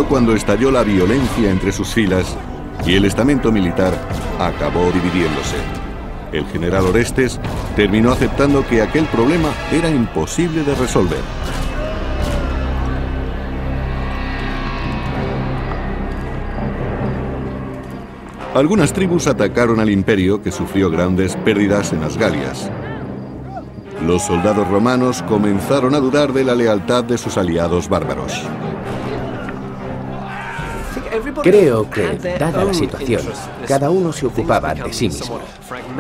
Cuando estalló la violencia entre sus filas y el estamento militar acabó dividiéndose. El general Orestes terminó aceptando que aquel problema era imposible de resolver. Algunas tribus atacaron al imperio, que sufrió grandes pérdidas en las Galias. Los soldados romanos comenzaron a dudar de la lealtad de sus aliados bárbaros. Creo que, dada la situación, cada uno se ocupaba de sí mismo.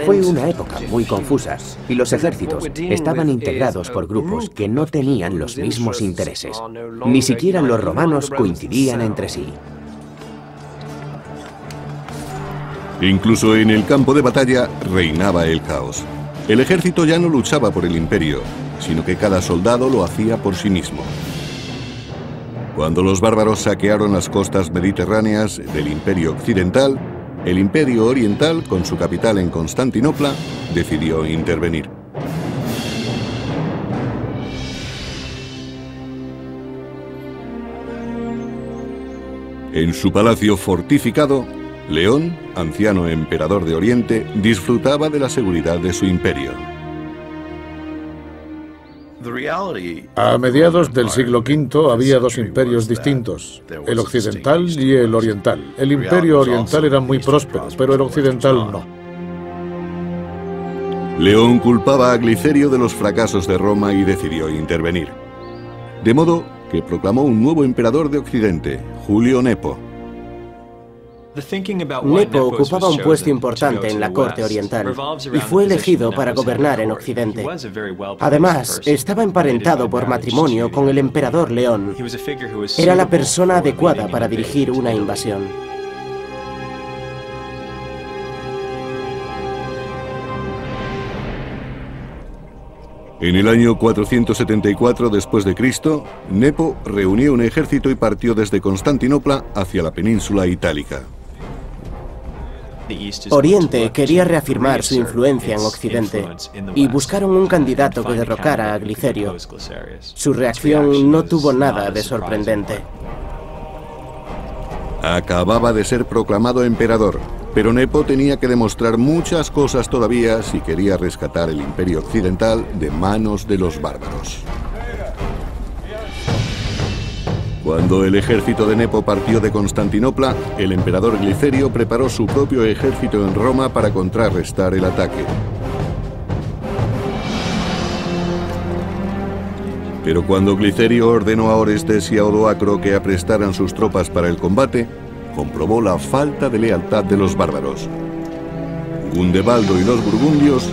Fue una época muy confusa y los ejércitos estaban integrados por grupos que no tenían los mismos intereses. Ni siquiera los romanos coincidían entre sí. Incluso en el campo de batalla reinaba el caos. El ejército ya no luchaba por el imperio, sino que cada soldado lo hacía por sí mismo. Cuando los bárbaros saquearon las costas mediterráneas del Imperio Occidental, el Imperio Oriental, con su capital en Constantinopla, decidió intervenir. En su palacio fortificado, León, anciano emperador de Oriente, disfrutaba de la seguridad de su imperio. A mediados del siglo V había dos imperios distintos, el occidental y el oriental. El imperio oriental era muy próspero, pero el occidental no. León culpaba a Glicerio de los fracasos de Roma y decidió intervenir. De modo que proclamó un nuevo emperador de Occidente, Julio Nepo. Nepo ocupaba un puesto importante en la corte oriental y fue elegido para gobernar en Occidente. Además, estaba emparentado por matrimonio con el emperador León. Era la persona adecuada para dirigir una invasión. En el año 474 después de Cristo, Nepo reunió un ejército y partió desde Constantinopla hacia la península itálica. Oriente quería reafirmar su influencia en Occidente y buscaron un candidato que derrocara a Glicerio. Su reacción no tuvo nada de sorprendente. Acababa de ser proclamado emperador, pero Nepo tenía que demostrar muchas cosas todavía si quería rescatar el imperio occidental de manos de los bárbaros. Cuando el ejército de Nepo partió de Constantinopla, el emperador Glicerio preparó su propio ejército en Roma para contrarrestar el ataque. Pero cuando Glicerio ordenó a Orestes y a Odoacro que aprestaran sus tropas para el combate, comprobó la falta de lealtad de los bárbaros. Gundebaldo y los burgundios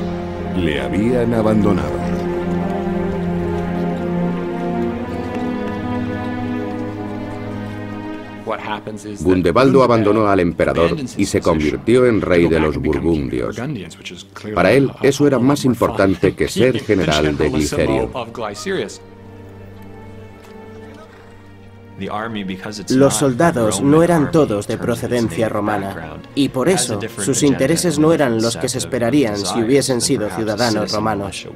le habían abandonado. Gundebaldo abandonó al emperador y se convirtió en rey de los burgundios. Para él, eso era más importante que ser general de Glicerio. Los soldados no eran todos de procedencia romana, y por eso sus intereses no eran los que se esperarían si hubiesen sido ciudadanos romanos.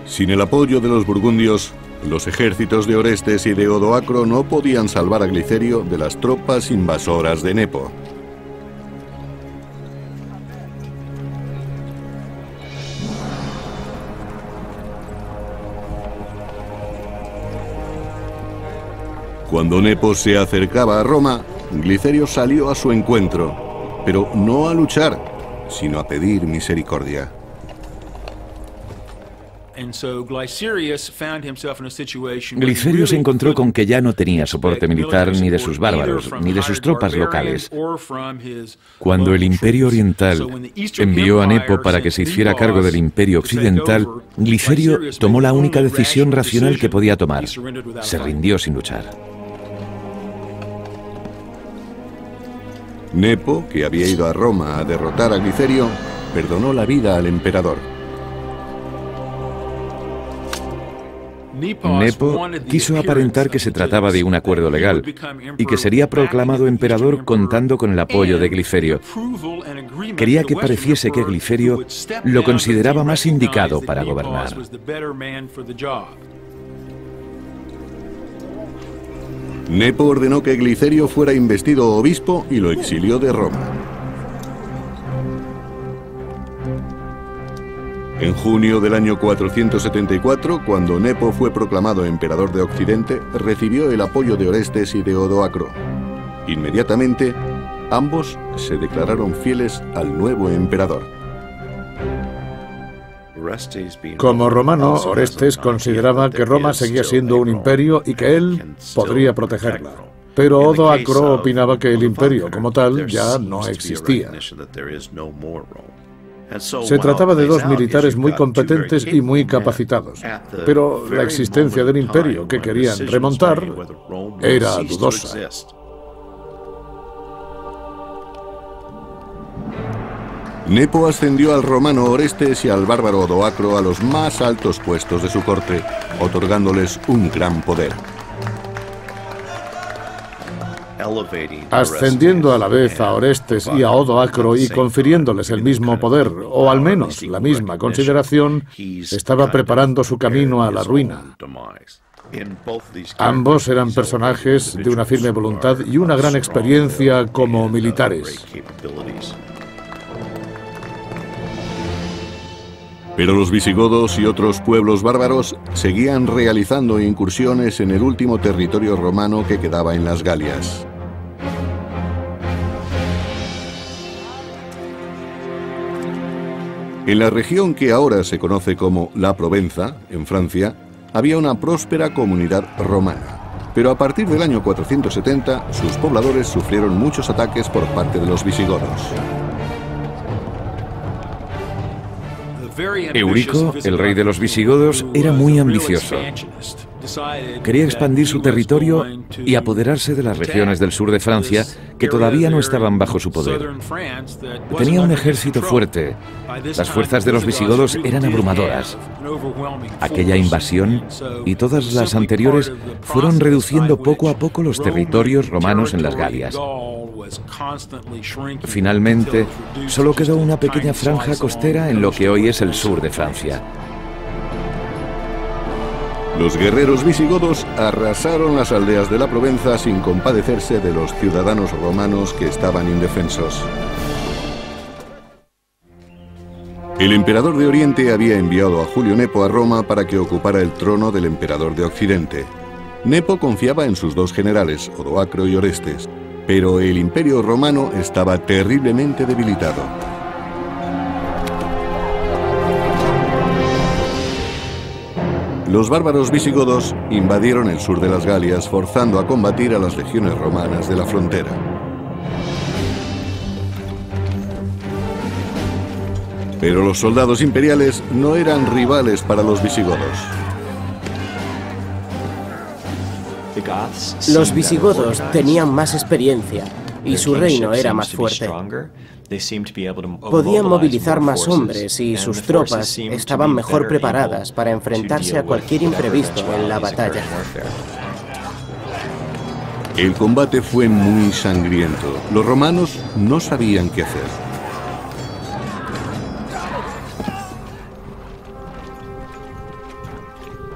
Sin el apoyo de los burgundios, los ejércitos de Orestes y de Odoacro no podían salvar a Glicerio de las tropas invasoras de Nepo. Cuando Nepo se acercaba a Roma, Glicerio salió a su encuentro, pero no a luchar, sino a pedir misericordia. Glicerio se encontró con que ya no tenía soporte militar ni de sus bárbaros, ni de sus tropas locales. Cuando el Imperio Oriental envió a Nepo para que se hiciera cargo del Imperio Occidental, Glicerio tomó la única decisión racional que podía tomar. Se rindió sin luchar. Nepo, que había ido a Roma a derrotar a Glicerio, perdonó la vida al emperador. Nepo quiso aparentar que se trataba de un acuerdo legal y que sería proclamado emperador contando con el apoyo de Glicerio. Quería que pareciese que Glicerio lo consideraba más indicado para gobernar. Nepo ordenó que Glicerio fuera investido obispo y lo exilió de Roma. En junio del año 474, cuando Nepo fue proclamado emperador de Occidente, recibió el apoyo de Orestes y de Odoacro. Inmediatamente, ambos se declararon fieles al nuevo emperador. Como romano, Orestes consideraba que Roma seguía siendo un imperio y que él podría protegerla. Pero Odoacro opinaba que el imperio como tal ya no existía. Se trataba de dos militares muy competentes y muy capacitados, pero la existencia del imperio que querían remontar era dudosa. Nepo ascendió al romano Orestes y al bárbaro Odoacro a los más altos puestos de su corte, otorgándoles un gran poder. Ascendiendo a la vez a Orestes y a Odoacro y confiriéndoles el mismo poder, o al menos la misma consideración, estaba preparando su camino a la ruina. Ambos eran personajes de una firme voluntad y una gran experiencia como militares. Pero los visigodos y otros pueblos bárbaros seguían realizando incursiones en el último territorio romano que quedaba en las Galias. En la región que ahora se conoce como la Provenza, en Francia, había una próspera comunidad romana. Pero a partir del año 470, sus pobladores sufrieron muchos ataques por parte de los visigodos. Eurico, el rey de los visigodos, era muy ambicioso. Quería expandir su territorio y apoderarse de las regiones del sur de Francia que todavía no estaban bajo su poder. Tenía un ejército fuerte. Las fuerzas de los visigodos eran abrumadoras. Aquella invasión y todas las anteriores fueron reduciendo poco a poco los territorios romanos en las Galias. Finalmente, solo quedó una pequeña franja costera en lo que hoy es el sur de Francia. Los guerreros visigodos arrasaron las aldeas de la Provenza sin compadecerse de los ciudadanos romanos que estaban indefensos. El emperador de Oriente había enviado a Julio Nepo a Roma para que ocupara el trono del emperador de Occidente. Nepo confiaba en sus dos generales, Odoacro y Orestes, pero el imperio romano estaba terriblemente debilitado. Los bárbaros visigodos invadieron el sur de las Galias, forzando a combatir a las legiones romanas de la frontera. Pero los soldados imperiales no eran rivales para los visigodos. Los visigodos tenían más experiencia y su reino era más fuerte. Podían movilizar más hombres y sus tropas estaban mejor preparadas para enfrentarse a cualquier imprevisto en la batalla. El combate fue muy sangriento. Los romanos no sabían qué hacer.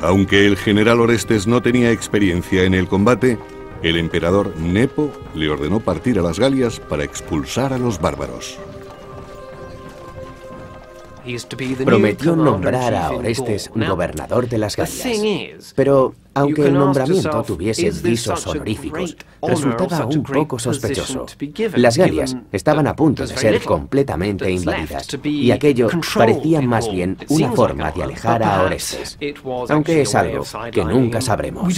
Aunque el general Orestes no tenía experiencia en el combate, el emperador Nepo le ordenó partir a las Galias para expulsar a los bárbaros. Prometió nombrar a Orestes gobernador de las Galias. Pero, aunque el nombramiento tuviese visos honoríficos, resultaba un poco sospechoso. Las Galias estaban a punto de ser completamente invadidas, y aquello parecía más bien una forma de alejar a Orestes, aunque es algo que nunca sabremos.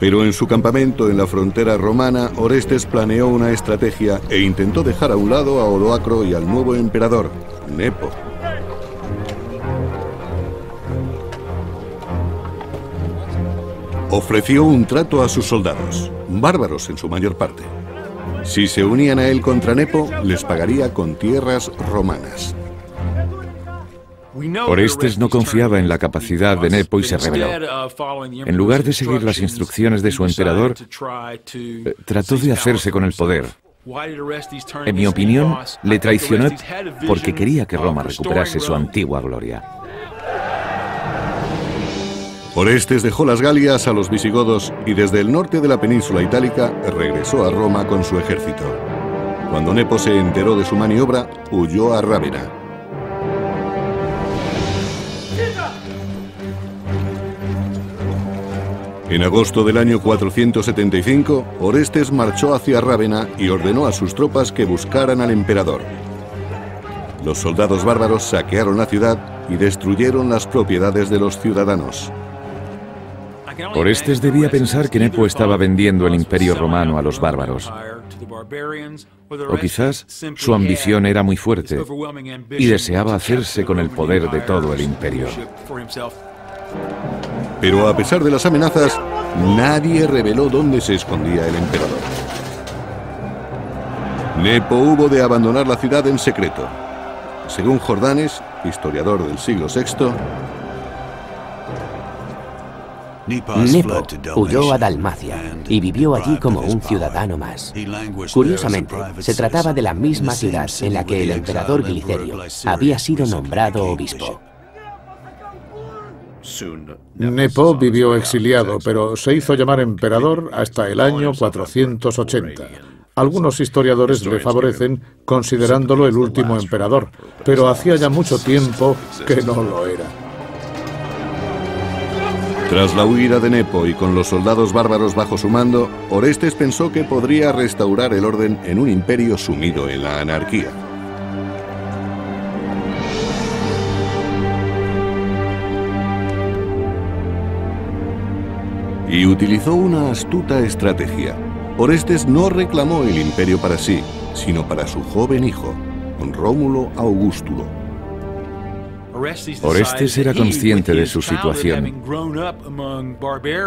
Pero en su campamento en la frontera romana, Orestes planeó una estrategia e intentó dejar a un lado a Odoacro y al nuevo emperador, Nepo. Ofreció un trato a sus soldados, bárbaros en su mayor parte. Si se unían a él contra Nepo, les pagaría con tierras romanas. Orestes no confiaba en la capacidad de Nepo y se rebeló. En lugar de seguir las instrucciones de su emperador, trató de hacerse con el poder. En mi opinión, le traicionó porque quería que Roma recuperase su antigua gloria. Orestes dejó las Galias a los visigodos y desde el norte de la península itálica regresó a Roma con su ejército. Cuando Nepo se enteró de su maniobra, huyó a Rávena. En agosto del año 475, Orestes marchó hacia Rávena y ordenó a sus tropas que buscaran al emperador. Los soldados bárbaros saquearon la ciudad y destruyeron las propiedades de los ciudadanos. Orestes debía pensar que Nepo estaba vendiendo el imperio romano a los bárbaros. O quizás su ambición era muy fuerte y deseaba hacerse con el poder de todo el imperio. Pero a pesar de las amenazas, nadie reveló dónde se escondía el emperador. Nepo hubo de abandonar la ciudad en secreto. Según Jordanes, historiador del siglo VI, Nepo huyó a Dalmacia y vivió allí como un ciudadano más. Curiosamente, se trataba de la misma ciudad en la que el emperador Glicerio había sido nombrado obispo. Nepo vivió exiliado, pero se hizo llamar emperador hasta el año 480. Algunos historiadores le favorecen considerándolo el último emperador, pero hacía ya mucho tiempo que no lo era. Tras la huida de Nepo y con los soldados bárbaros bajo su mando, Orestes pensó que podría restaurar el orden en un imperio sumido en la anarquía. Y utilizó una astuta estrategia. Orestes no reclamó el imperio para sí, sino para su joven hijo, Rómulo Augustulo. Orestes era consciente de su situación.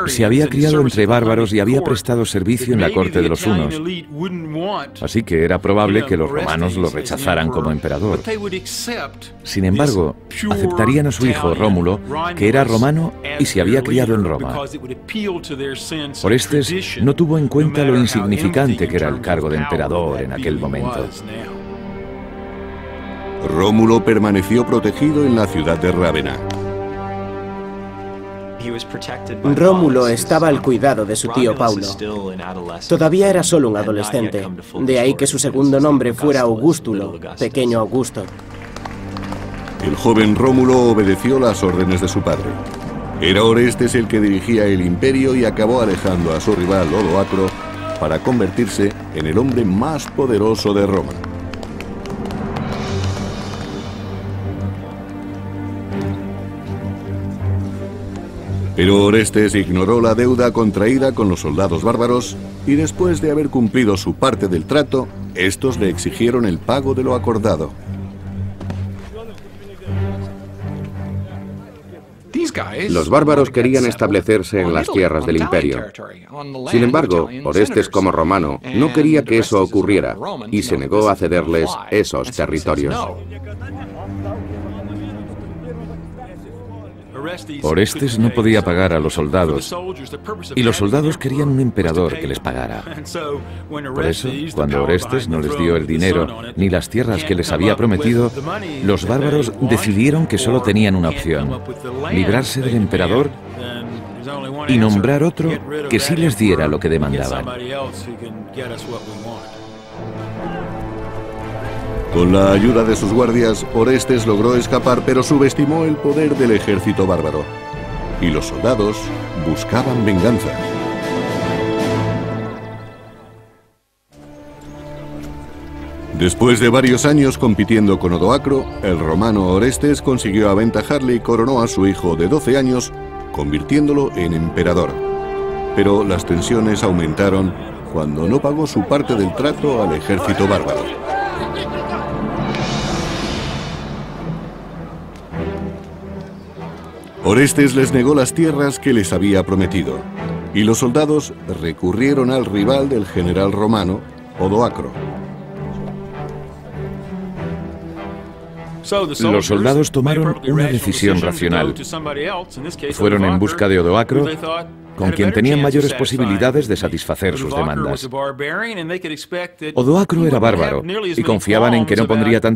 Se había criado entre bárbaros y había prestado servicio en la corte de los hunos. Así que era probable que los romanos lo rechazaran como emperador. Sin embargo, aceptarían a su hijo Rómulo, que era romano y se había criado en Roma. Orestes no tuvo en cuenta lo insignificante que era el cargo de emperador en aquel momento. Rómulo permaneció protegido en la ciudad de Rávena. Rómulo estaba al cuidado de su tío Paulo. Todavía era solo un adolescente, de ahí que su segundo nombre fuera Augustulo, pequeño Augusto. El joven Rómulo obedeció las órdenes de su padre. Era Orestes el que dirigía el imperio y acabó alejando a su rival Odoacro para convertirse en el hombre más poderoso de Roma. Pero Orestes ignoró la deuda contraída con los soldados bárbaros y después de haber cumplido su parte del trato, estos le exigieron el pago de lo acordado. Los bárbaros querían establecerse en las tierras del imperio. Sin embargo, Orestes como romano no quería que eso ocurriera y se negó a cederles esos territorios. Orestes no podía pagar a los soldados, y los soldados querían un emperador que les pagara. Por eso, cuando Orestes no les dio el dinero ni las tierras que les había prometido, los bárbaros decidieron que solo tenían una opción: librarse del emperador y nombrar otro que sí les diera lo que demandaban. Con la ayuda de sus guardias, Orestes logró escapar, pero subestimó el poder del ejército bárbaro. Y los soldados buscaban venganza. Después de varios años compitiendo con Odoacro, el romano Orestes consiguió aventajarle y coronó a su hijo de 12 años, convirtiéndolo en emperador. Pero las tensiones aumentaron cuando no pagó su parte del trato al ejército bárbaro. Orestes les negó las tierras que les había prometido, y los soldados recurrieron al rival del general romano, Odoacro. Los soldados tomaron una decisión racional. Fueron en busca de Odoacro, con quien tenían mayores posibilidades de satisfacer sus demandas. Odoacro era bárbaro y confiaban en que no pondría tanto